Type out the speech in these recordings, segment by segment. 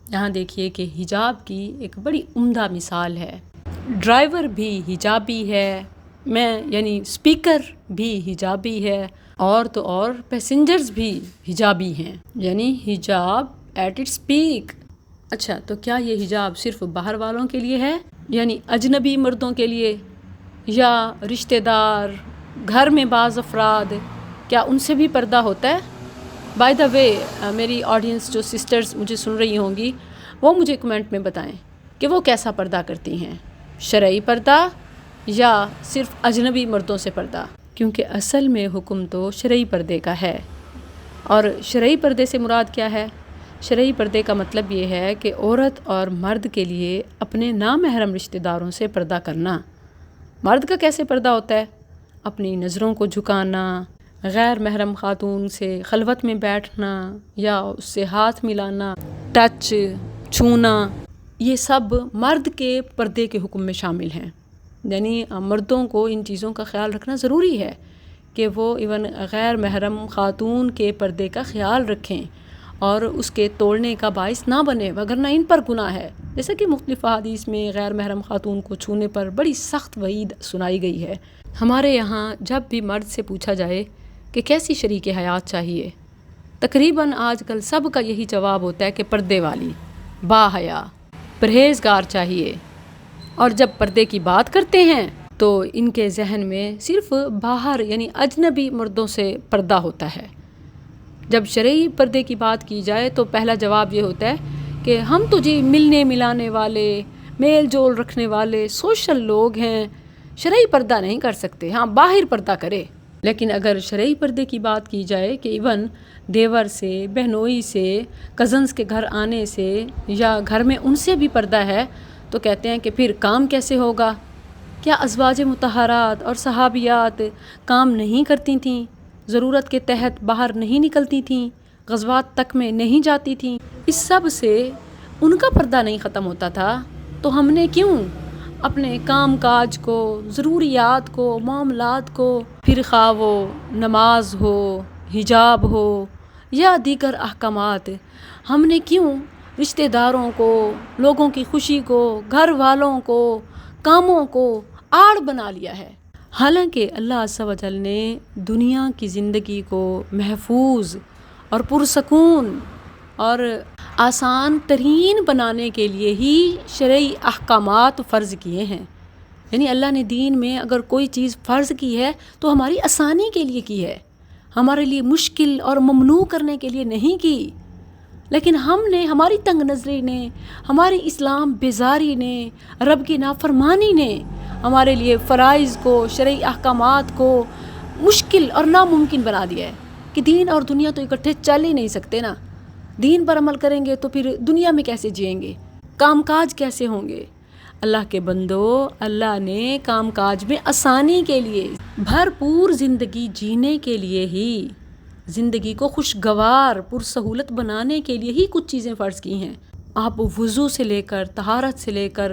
یہاں دیکھیے کہ حجاب کی ایک بڑی عمدہ مثال ہے۔ ڈرائیور بھی حجابی ہے، یعنی اسپیکر بھی حجابی ہے، اور تو اور پیسنجرز بھی حجابی ہیں، یعنی حجاب ایٹ اٹس پیک۔ اچھا، تو کیا یہ حجاب صرف باہر والوں کے لیے ہے، یعنی اجنبی مردوں کے لیے، یا رشتہ دار، گھر میں بعض افراد، کیا ان سے بھی پردہ ہوتا ہے؟ بائی دا وے، میری آڈینس جو سسٹرز مجھے سن رہی ہوں گی، وہ مجھے کمنٹ میں بتائیں کہ وہ کیسا پردہ کرتی ہیں، شرعی پردہ یا صرف اجنبی مردوں سے پردہ؟ کیونکہ اصل میں حکم تو شرعی پردے کا ہے۔ اور شرعی پردے سے مراد کیا ہے؟ شرعی پردے کا مطلب یہ ہے کہ عورت اور مرد کے لیے اپنے نامحرم رشتہ داروں سے پردہ کرنا۔ مرد کا کیسے پردہ ہوتا ہے؟ اپنی نظروں کو جھکانا، غیر محرم خاتون سے خلوت میں بیٹھنا یا اس سے ہاتھ ملانا، ٹچ، چھونا، یہ سب مرد کے پردے کے حکم میں شامل ہیں۔ یعنی مردوں کو ان چیزوں کا خیال رکھنا ضروری ہے کہ وہ ایون غیر محرم خاتون کے پردے کا خیال رکھیں اور اس کے توڑنے کا باعث نہ بنے، وگرنہ ان پر گناہ ہے۔ جیسا کہ مختلف احادیث میں غیر محرم خاتون کو چھونے پر بڑی سخت وعید سنائی گئی ہے۔ ہمارے یہاں جب بھی مرد سے پوچھا جائے کہ کیسی شریک حیات چاہیے، تقریباً آج کل سب کا یہی جواب ہوتا ہے کہ پردے والی، با حیا، پرہیزگار چاہیے۔ اور جب پردے کی بات کرتے ہیں تو ان کے ذہن میں صرف باہر یعنی اجنبی مردوں سے پردہ ہوتا ہے۔ جب شرعی پردے کی بات کی جائے تو پہلا جواب یہ ہوتا ہے کہ ہم تو جی ملنے ملانے والے، میل جول رکھنے والے سوشل لوگ ہیں، شرعی پردہ نہیں کر سکتے، ہاں باہر پردہ کرے۔ لیکن اگر شرعی پردے کی بات کی جائے کہ ایون دیور سے، بہنوئی سے، کزنز کے گھر آنے سے یا گھر میں ان سے بھی پردہ ہے، تو کہتے ہیں کہ پھر کام کیسے ہوگا؟ کیا ازواج مطہرات اور صحابیات کام نہیں کرتی تھیں؟ ضرورت کے تحت باہر نہیں نکلتی تھیں؟ غزوات تک میں نہیں جاتی تھیں؟ اس سب سے ان کا پردہ نہیں ختم ہوتا تھا، تو ہم نے کیوں اپنے کام کاج کو، ضروریات کو، معاملات کو، پھر خواہ وہ نماز ہو، حجاب ہو یا دیگر احکامات، ہم نے کیوں رشتہ داروں کو، لوگوں کی خوشی کو، گھر والوں کو، کاموں کو آڑ بنا لیا ہے؟ حالانکہ اللہ عز و جل نے دنیا کی زندگی کو محفوظ اور پرسکون اور آسان ترین بنانے کے لیے ہی شرعی احکامات فرض کیے ہیں۔ یعنی اللہ نے دین میں اگر کوئی چیز فرض کی ہے تو ہماری آسانی کے لیے کی ہے، ہمارے لیے مشکل اور ممنوع کرنے کے لیے نہیں کی۔ لیکن ہم نے، ہماری تنگ نظری نے، ہماری اسلام بیزاری نے، رب کی نافرمانی نے ہمارے لیے فرائض کو، شرعی احکامات کو مشکل اور ناممکن بنا دیا ہے کہ دین اور دنیا تو اکٹھے چل ہی نہیں سکتے نا۔ دین پر عمل کریں گے تو پھر دنیا میں کیسے جئیں گے؟ کام کاج کیسے ہوں گے؟ اللہ کے بندو، اللہ نے کام کاج میں آسانی کے لیے، بھرپور زندگی جینے کے لیے ہی، زندگی کو خوشگوار پرسہولت بنانے کے لیے ہی کچھ چیزیں فرض کی ہیں۔ آپ وضو سے لے کر، طہارت سے لے کر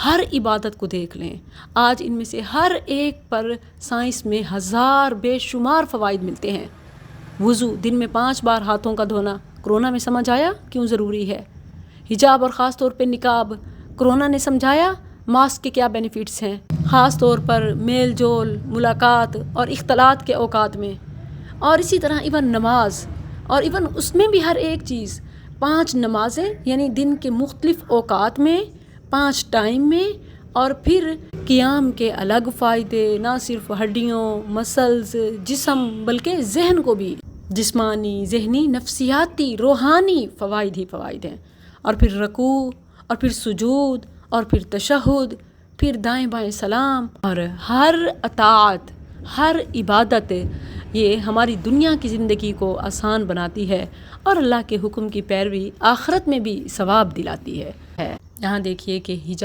ہر عبادت کو دیکھ لیں، آج ان میں سے ہر ایک پر سائنس میں ہزار بے شمار فوائد ملتے ہیں۔ وضو دن میں 5 بار ہاتھوں کا دھونا، کرونا میں سمجھ آیا کیوں ضروری ہے؟ حجاب اور خاص طور پہ نقاب، کرونا نے سمجھایا ماسک کے کیا بینیفٹس ہیں، خاص طور پر میل جول، ملاقات اور اختلاط کے اوقات میں۔ اور اسی طرح ایون نماز، اور ایون اس میں بھی ہر ایک چیز، 5 نمازیں یعنی دن کے مختلف اوقات میں، 5 ٹائم میں، اور پھر قیام کے الگ فائدے، نہ صرف ہڈیوں، مسلز، جسم بلکہ ذہن کو بھی، جسمانی، ذہنی، نفسیاتی، روحانی فوائد ہی فوائد ہیں۔ اور پھر رکوع، اور پھر سجود، اور پھر تشہد، پھر دائیں بائیں سلام، اور ہر اطاعت، ہر عبادت، یہ ہماری دنیا کی زندگی کو آسان بناتی ہے اور اللہ کے حکم کی پیروی آخرت میں بھی ثواب دلاتی ہے۔ یہاں دیکھیے کہ حجاب